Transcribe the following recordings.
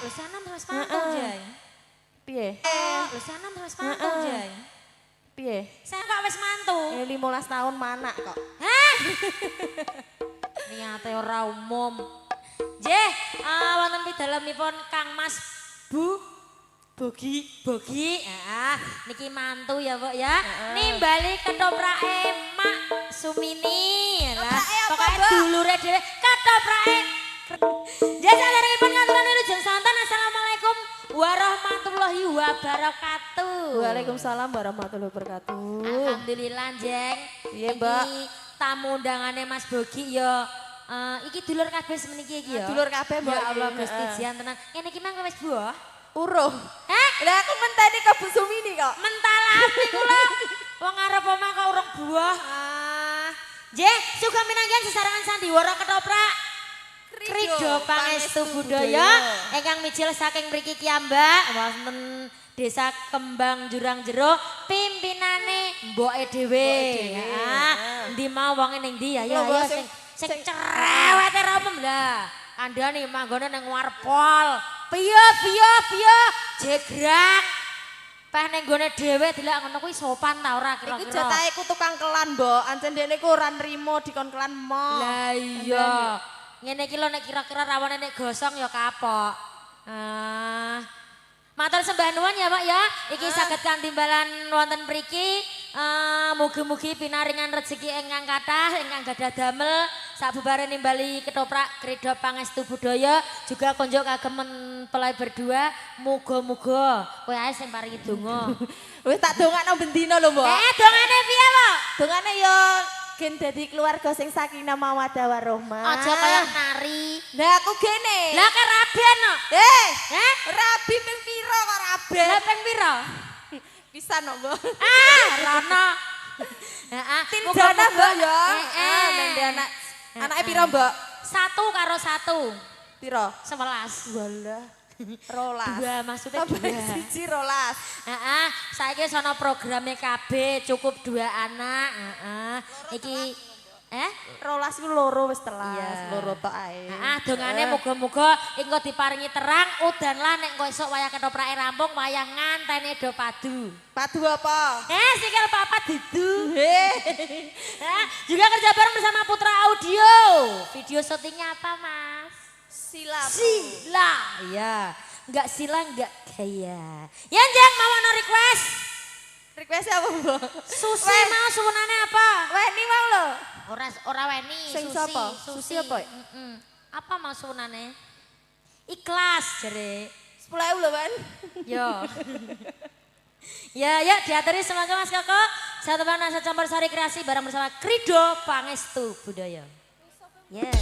Lho sanam terus mantu, Jay. Piye? Lho sanam terus mantu, Jay. Piye? Saya kok wis mantu. 15 tahun mana kok? Hah? Niate ora umum. Nggih, wonten pidhalemipun Kang Mas Bu Bogi, niki mantu ya, Mbok ya. Nimbali ketoprake Mak Sumini. Lah, pokoke dulure dhewe ketoprake. Nggih, saderengipun ngaturan wilujeng sonten. Assalamualaikum warahmatullahi wabarakatuh. Waalaikumsalam warahmatullahi wabarakatuh. Alhamdulillah, Jeng. Piye, Mbak? Tamu undangane Mas Bogi ya. Iki dulur kabeh semeniki iki ya. Dulur kabeh, Mbak. Ya Allah Gusti jian tenan. Ngene iki mangko wis buah. Uruh. Hah? Lah aku menteni ke Bu Sumini kok. Mental api kula. Wong arep omah kok urung buah. Nggih, sugeng minangkan sesarengan sandiwara ketoprak. Krido pangestu budaya ingkang mijil saking mriki kiyambak wonten Desa Kembang Jurang Jero pimpinane mboke dhewe. Endi mau wonge ning ndi ya sing cerewete romem lah. Kandhane manggone ning warpol. Piye jegrang. Peh ning gone dhewe dilak ngono kuwi sopan ta ora kira-kira. Iku jatahe ku tukang kelan, Mbok. Ancen dene ku ora nrimo dikon kelan mo. Lah iya. Ngene iki lho nek kira-kira rawane nek gosong ya kapok. Matur sembah nuwun ya, Pak ya. Iki saged kantimbalan wonten mriki. Mugi-mugi pinaringan rezeki ingkang kathah, ingkang gadah damel. Sabubare nimbali ketoprak Krido Pangestu Budaya juga konjuk kagem mempelai berdua. Muga-muga kowe ae sing paringi donga. Wis tak dongakno bendina lho, Mbok. Dongane piye, Pak? Dongane yo gen dadi keluarga sing sakinah mawaddah warahmah. Aja kaya nari. Lah aku gene. Lah ke raben no. Rabi ping pira kok raben? Lah ping pira? Pisan no, Mbok. Rono. Heeh. Tindana, Mbok ya. Nang anak. Anake pira, Mbok? 1 karo 1. Pira? 11. Walah. Rolas. 2 maksudnya 2. Siji rolas. Saiki sono programe KB cukup 2 anak. Iki rolas ku loro wis telas, loro tok ae. Dongane muga-muga engko diparingi terang udan lah nek engko esuk wayah ketoprake rampung wayah ngantene do padu. Padu apa? Sikil papat didu. Juga kerja bareng bersama Putra Audio. Video syutingnya apa, Mas? Sila. Iya. Enggak sila enggak gaya. Ya Jeng mau ono request. Request apa, Mbok? Susi mau suwunane apa? Weni mau lho. Ora weni, Sing Susi. sapa? Susi apa? Apa mau suwunane? Ikhlas jere. 10.000 lho, Wan. Yo. Ya, diaturi semoga Mas Koko. Satu Nasa Campur Sari Kreasi bareng bersama Krido Pangestu Budaya. Yeah.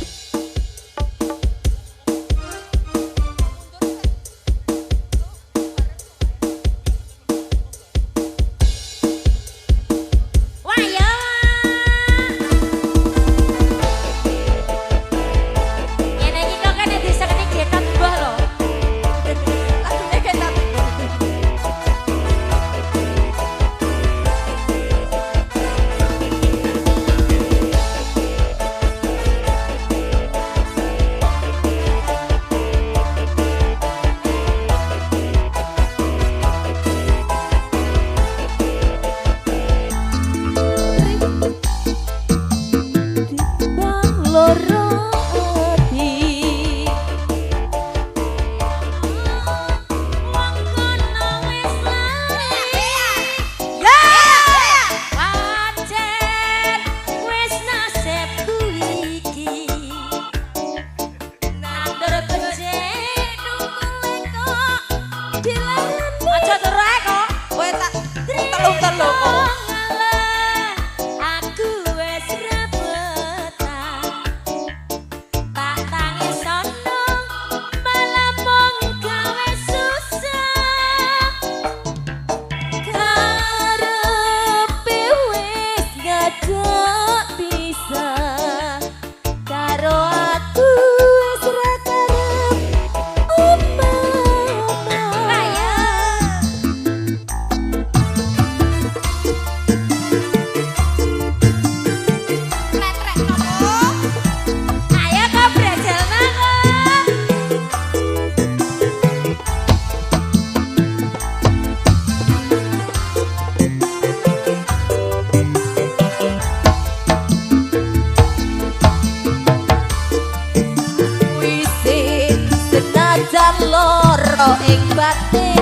dan loro ing batin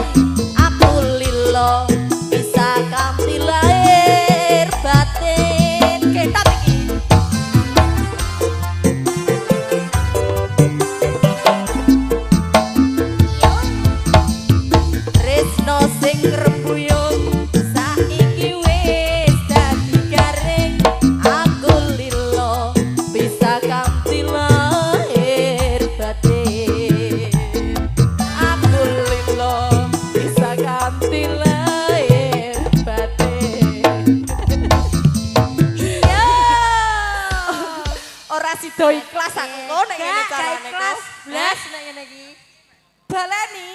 aku lilo bisa kanthi lahir batin ketat iki tresno sing rembuyung saiki wis dadi garing aku lilo bisa kanthi lahir batin aku lilo bisa kanthi lahir batin iya ora sida ikhlas aku kok nek ngene carane ikhlas blas nek ngene iki baleni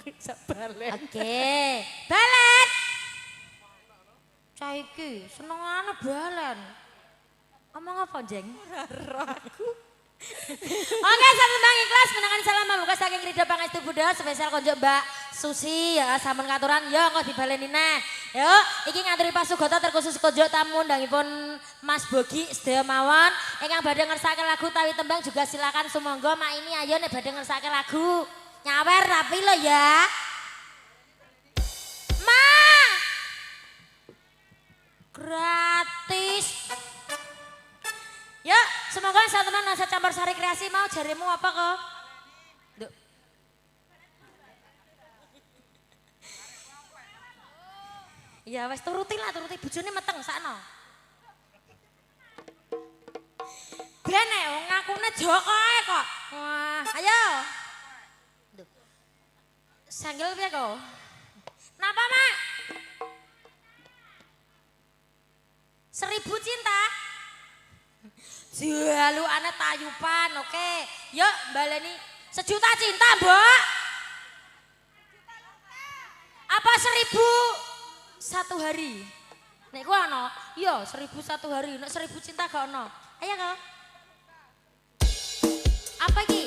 bisa balen oke balen cah iki senengane balen ngomong apa jeng aku oke satu tembang ikhlas menangan salam pamungkas saking Ridho Pangestu Budha spesial konjuk Mbak Susi ya sampun katuran yo engko dibaleni neh yo iki ngaturi pasugata terkhusus konjuk tamu undangipun Mas Bogi sedaya mawon ingkang badhe ngersake lagu tawi tembang juga silakan sumangga mak ini ayo nek badhe ngersake lagu nyawer rapi lo ya ma gratis ya, semoga satu teman nasa campur sari kreasi mau jarimu apa kok? Duh. Ya wes turuti bojone meteng sakno. Brene wong ngakune Joko ae kok. Wah, ayo. Duh. Sanggil piye kok? Napa, Mak? 1000 cinta. Jalu anak tayupan, oke. Yuk, baleni 1 juta cinta, Mbak. Apa 1000 1 hari? Nek ku ana, iya 1000 1 hari. Nek 1000 cinta gak ana. Ayo kok. Apa iki?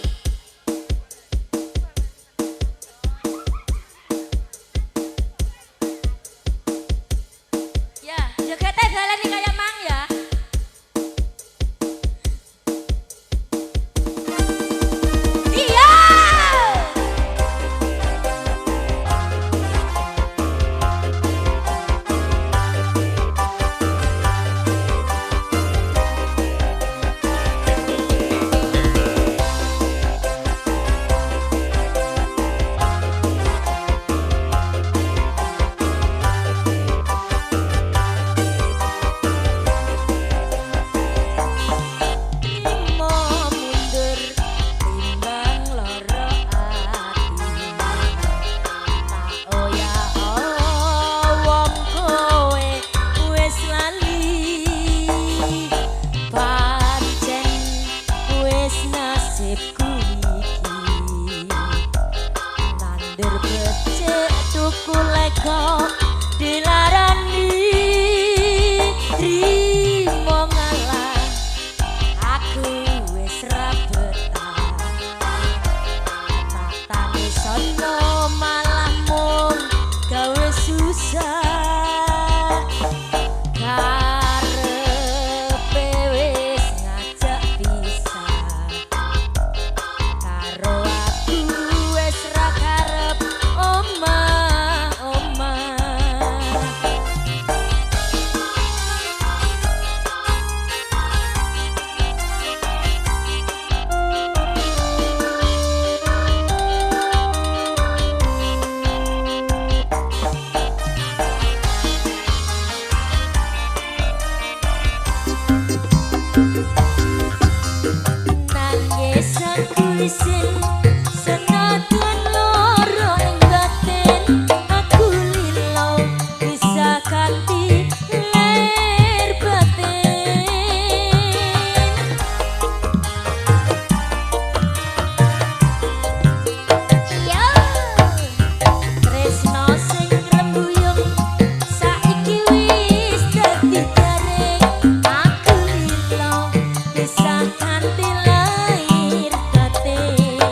Ya, jogetnya baleni kayak mang ya. Bisa kanthi lahir batin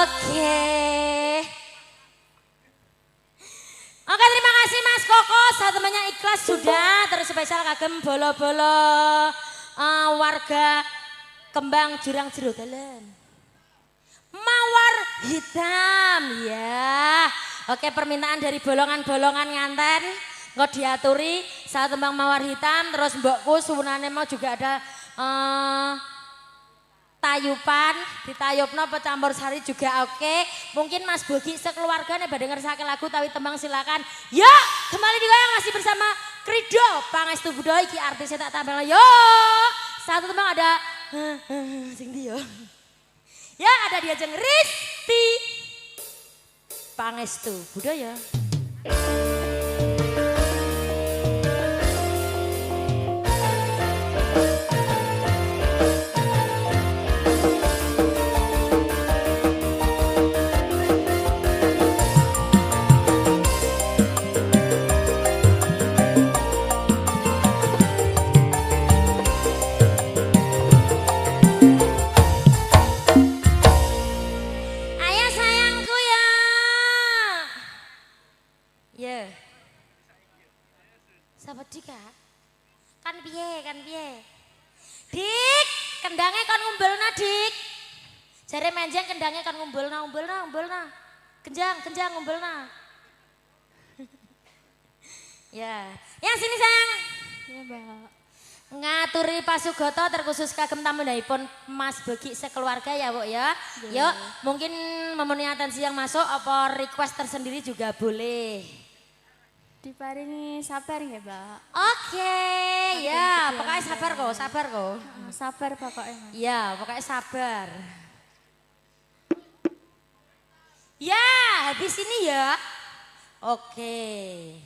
Oke. Oke, terima kasih Mas Koko, temannya ikhlas sudah. Terus spesial kagem bolo-bolo warga Kembang Jurang Jero Dalan. Mawar hitam ya. Oke, permintaan dari bolongan-bolongan nganten nggak diaturi saat tembang mawar hitam. Terus mbokku suwunane mau juga ada tayupan, ditayupno pecampur sari juga oke. Mungkin Mas Bogi sekeluarganya pada ngersake lagu tawi tembang silakan. Ya, kembali digoyang masih bersama Krido Pangestu Budaya iki artisnya tak tampil. Yo, satu tembang ada sing dia. Ya, ada dia jeng Risti Pangestu Budaya. Kan piye? Dik, kendangnya kan ngumpulna Dik. Jare menjeng kendangnya kan ngumpulna. Kenjang ngumpulna. Ya, yang sini sayang. Ya, Mbak. Ngaturi pasugoto terkhusus kagem tamunipun Mas Bogi sekeluarga ya, Bu ya. Yuk, mungkin memenuhi atensi yang masuk apa request tersendiri juga boleh. Diparingi sabar ya, Mbak. Oke, ya, pokoknya sabar kok. Sabar pokoknya, Mas. Ya, pokoknya sabar. Ya, habis ini ya. Oke.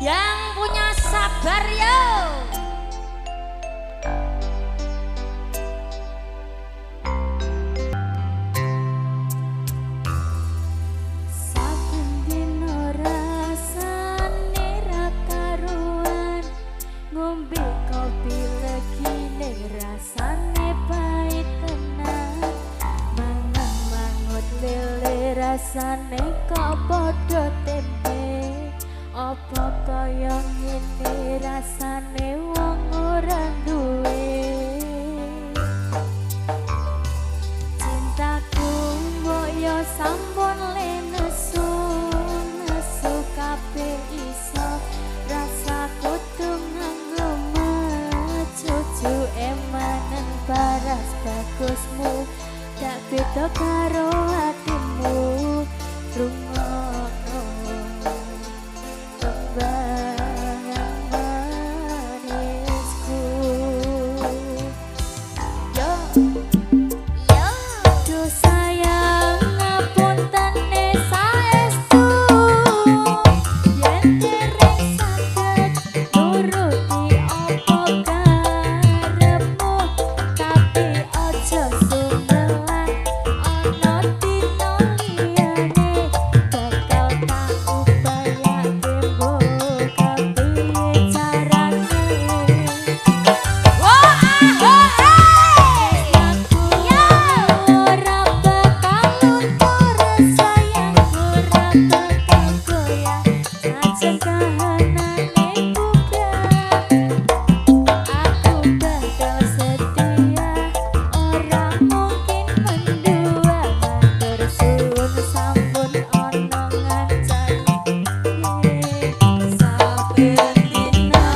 Yang punya sabar yo. Rasane kok padha tempe apa kaya ngene rasane wong ora duwe cintaku mbok yo sampun le nesu kabeh iso rasaku tuh nganggo cucu emanen paras bagusmu tak beda karo hatimu rungokno kembangan manisku yo duh sayang ngapuntene saestu yen dereng saged nuruti apa karepmu tapi aja sumelan ana dina liyane bakal tak upayake mbok kepiye carane aku ora bakal luntur sayangku ora bakal goyah ajeng kahanane bubrah aku bakal setia ora mungkin mendua matur suwun sampun ana ngancani saben dina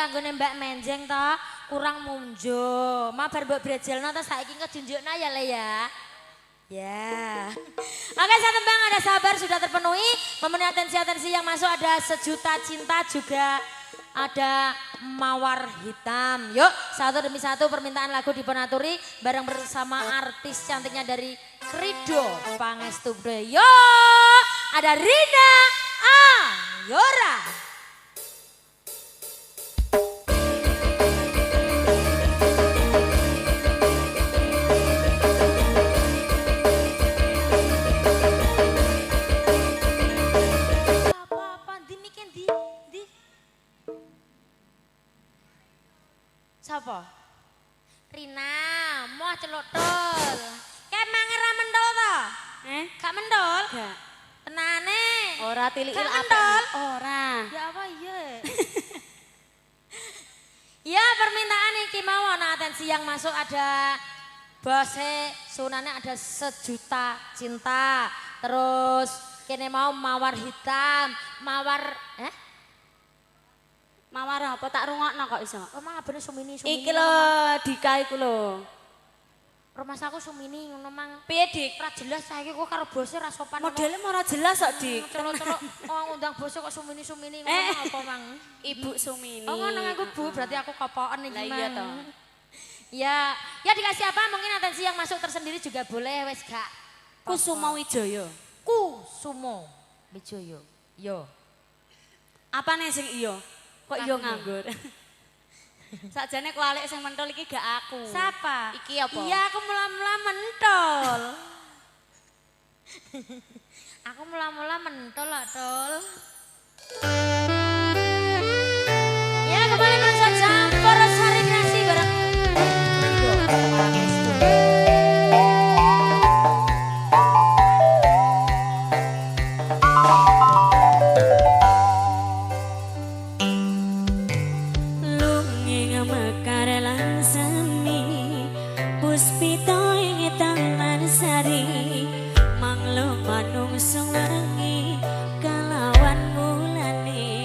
kanggo Mbak Menjeng to, kurang munjo. Mabar mbok brejelno to saiki ngejunjukna ya Le ya. Ya. Oke, saya tembang ada sabar sudah terpenuhi. Memenuhi atensi yang masuk ada sejuta cinta juga ada mawar hitam. Yuk, satu demi satu permintaan lagu dipenaturi bareng bersama artis cantiknya dari Krido Pangestu Budoyo. Yuk, ada Rina Anggora. Siapa? Rina, mau celok tol. Kayak mangera mendol to? Gak mendol? Gak. Tenane. Ora tilik Gak mendol? Ora. Ya apa iya? Ya permintaan iki mau ana atensi yang masuk ada bose sunane ada sejuta cinta. Terus kene mau mawar hitam, mawar Mawar apa tak rungokno kok iso. Emang abene sumini. Iki lho Dika iku lho. Rumah saku sumini ngono mang. Piye Dik? Ora jelas saiki kok karo bose ra sopan. Modele ora jelas kok Dik. Celok-celok ngundang bose kok sumini-sumini ngono apa mang? Ibu Sumini. Oh ngono aku Bu, berarti aku kopoken iki Lah mang. iya toh. Ya dikasih apa mungkin atensi yang masuk tersendiri juga boleh wes gak. Kusuma Wijaya. Kusumo Wijaya. Yo. Apane sing iya? Kok yo nganggur. Sakjane kualik sing mentol iki gak aku. Siapa? Iki apa? Iya aku mula-mula mentol. Aku mula-mula mentol lah tol. Ya kembali masuk campur sari nasi bareng. Puspito ing taman sari manglo manung sung wengi kalawan mulane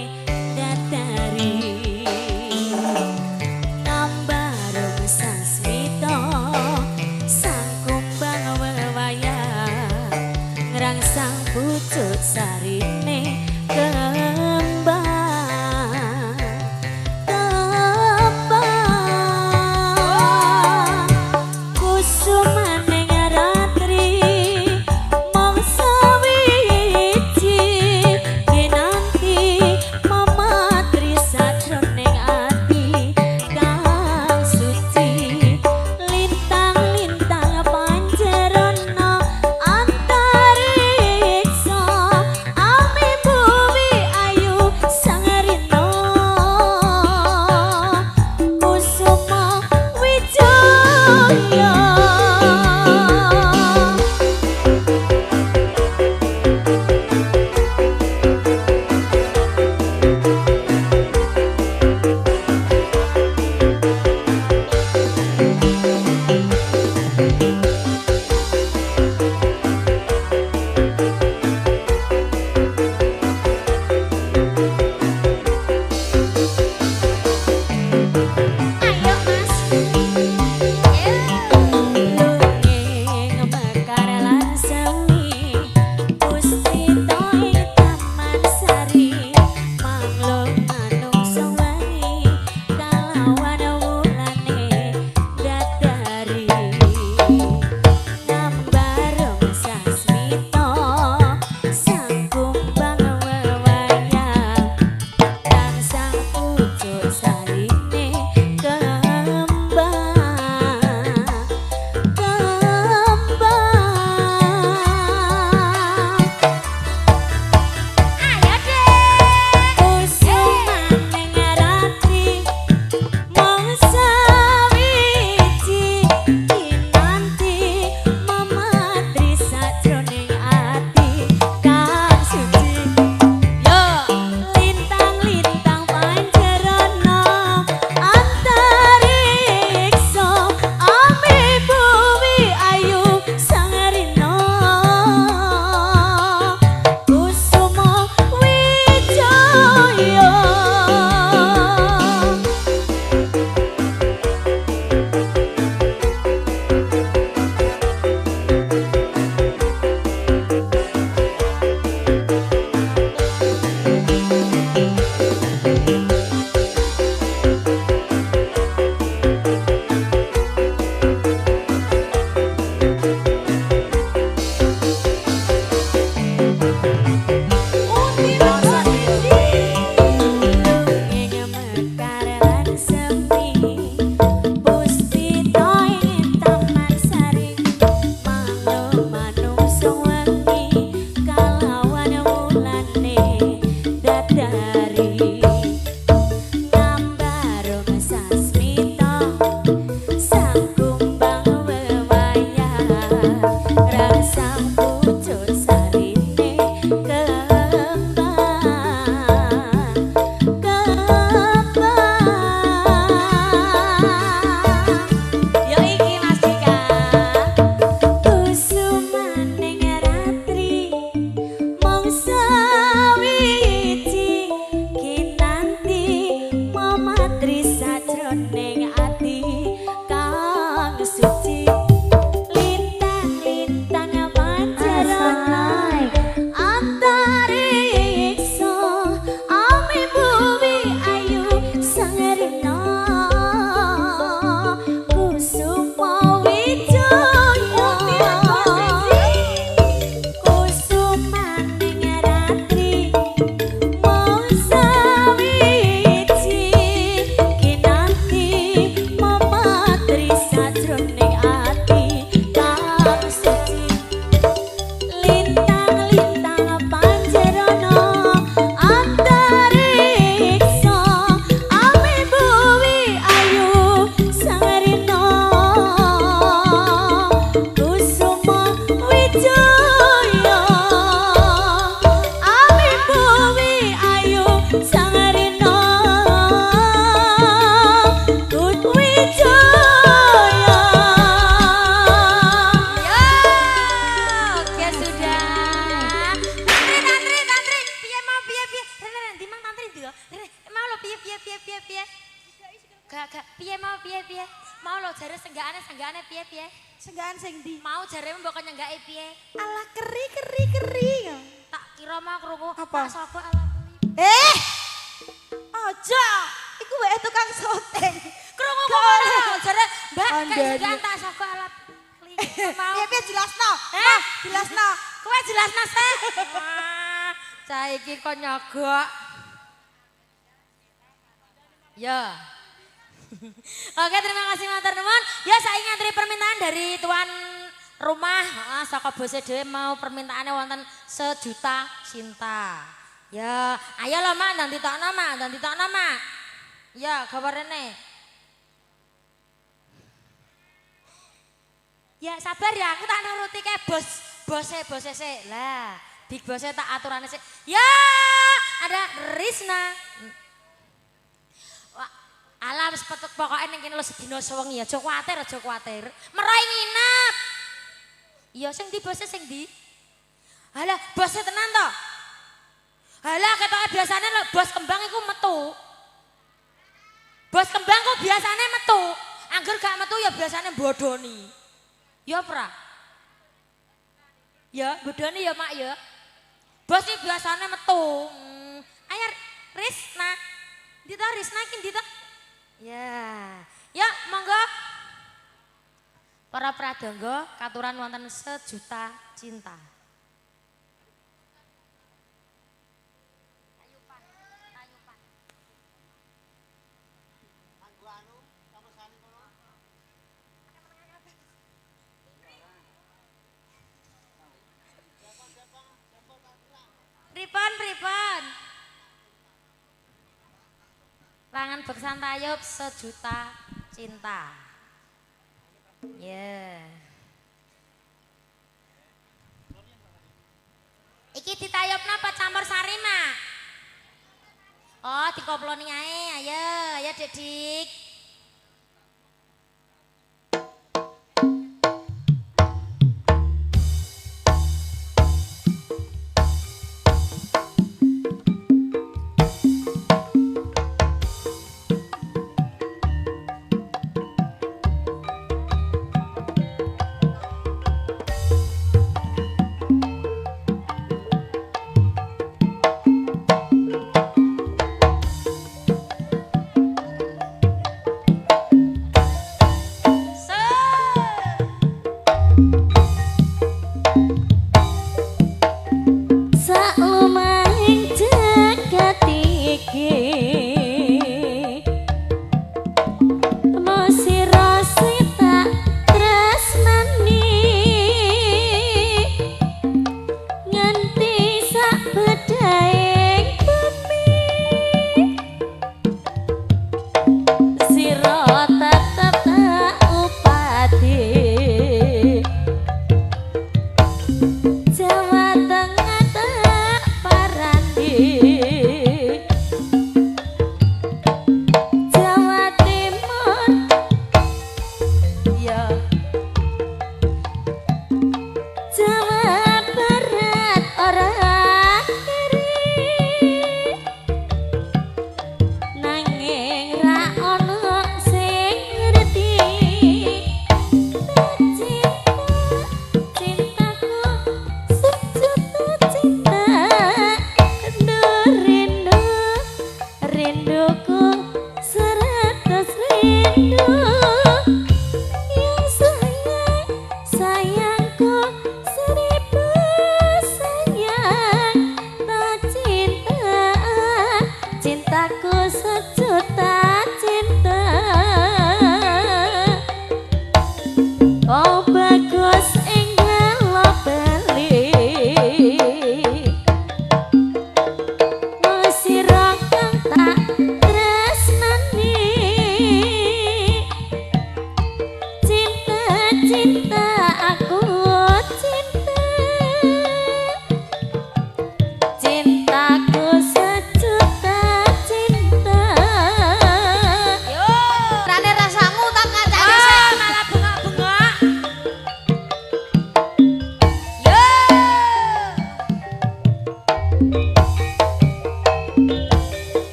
kesukaan sing ndi? Mau jaremu mbok nyenggake piye? Ala keri. Tak kira mah krungu Apa? tak sapa ala klip. Aja. Iku wae tukang syuting. Krungu kok ora jare Mbak Andani. kayak tak sapa ala klip. Mau. Piye jelasno? Jelasno. Kowe jelasno sih. Wah, cah iki kok nyogok. Ya. Oke, terima kasih matur nuwun. Ya saya ngantri permintaan dari tuan rumah. Saka bose dhewe mau permintaannya wonten 1 juta cinta. Ya, ayo lho Mak, ndang ditokno Mak. Ya, gawarene. Ya sabar ya, aku tak nuruti ke bose sik. Lah, big bose tak aturane sik. Ya, ada Risna. Alah wis pokoke ning kene lho sedina sewengi aja kuwatir. Meroy nginep. Iya sing ndi bose sing ndi? Halah bose tenan to. Halah ketoke biasane lho bos kembang iku metu. Bos kembang kok biasane metu. Angger gak metu ya biasane bodoni. Ya pra. Ya bodoni ya Mak ya. Bos iki biasane metu. Ayo Risna. Ndi to Risna iki ndi to? Ya, ya monggo para pradangga katuran wonten 1 juta cinta. Pripun. Langan beksan tayub 1 juta cinta. Ya. Iki ditayubna apa campur sari, Mak? Oh, dikoploni ae. Ayo Dedik.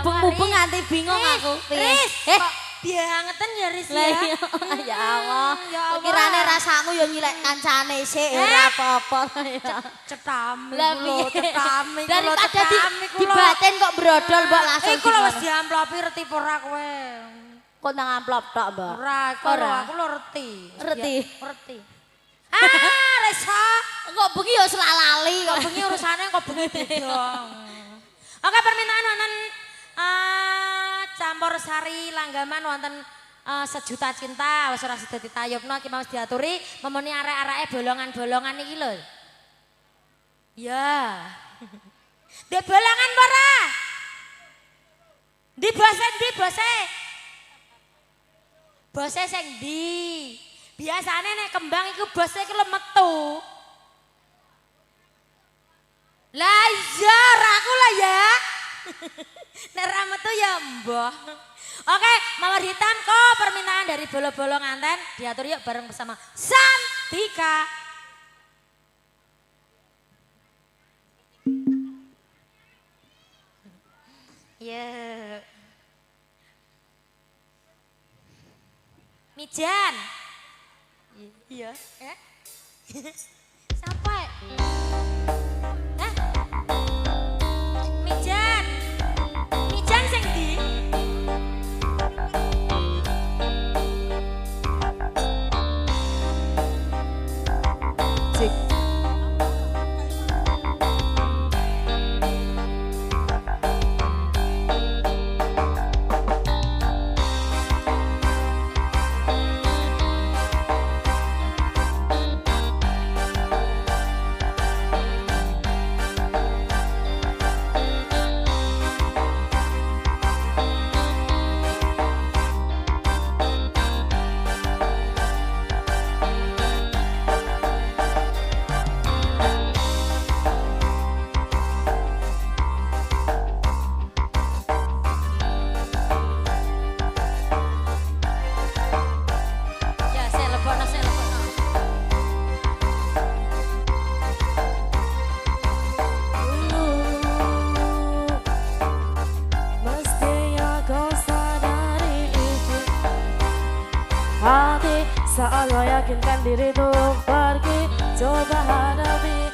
mubeng-mubeng nganti bingung aku. Riz, biangeten ya Riz Lah ya. iya, ya Allah. Ya Allah. Kirane rasamu yo nyilek kancane sik ora apa-apa ya. Cetami Lah kulo, piye? cetami kulo, Daripada cetami kulo. Dibatin kok brodol mbok langsung. Iku lho wis diamplopi reti ora kowe. Kok nang amplop tok, Mbak. Ora, Ora. aku lho reti. Reti. Ya, reti. Ah, Resa. Kok bengi yo selalali Kok kok. bengi urusane kok bengi beda. Oke, permintaan wonten campur sari langgaman wonten sejuta cinta wis ora sida ditayubno iki mau diaturi memeni arek-areke bolongan-bolongan iki lho. Ya. Di bolongan apa ora? Di bose. Bose sing ndi? Biasane nek kembang iku bose iku metu. Lah iya ora aku lah ya. Nek ra metu ya mbah. Oke, mawar hitam kok permintaan dari bolo-bolo nganten diatur yuk bareng bersama Santika. Ya. Mijan. Iya. Sampai. Mijan. Mijan sing ndi? Ya, saya lebokno. Mestinya kau sadari itu. Hati selalu yakinkan diri untuk pergi. Coba hadapi